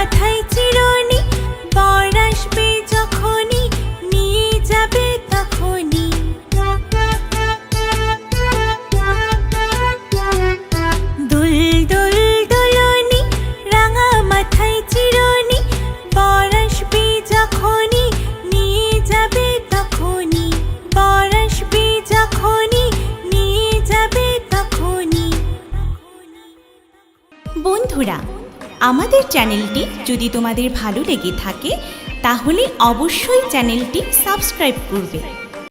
মাথায় চিরুনি, বর আসবে যখনই নিয়ে যাবে তখনই। দুল দুল দুলনি, রাঙা মাথায় চিরুনি, বর আসবে যখনই নিয়ে যাবে তখনই। বর আসবে যখনই নিয়ে যাবে তখনই। বন্ধুরা, আমাদের চ্যানেলটি যদি তোমাদের ভালো লেগে থাকে তাহলে অবশ্যই চ্যানেলটি সাবস্ক্রাইব করবে।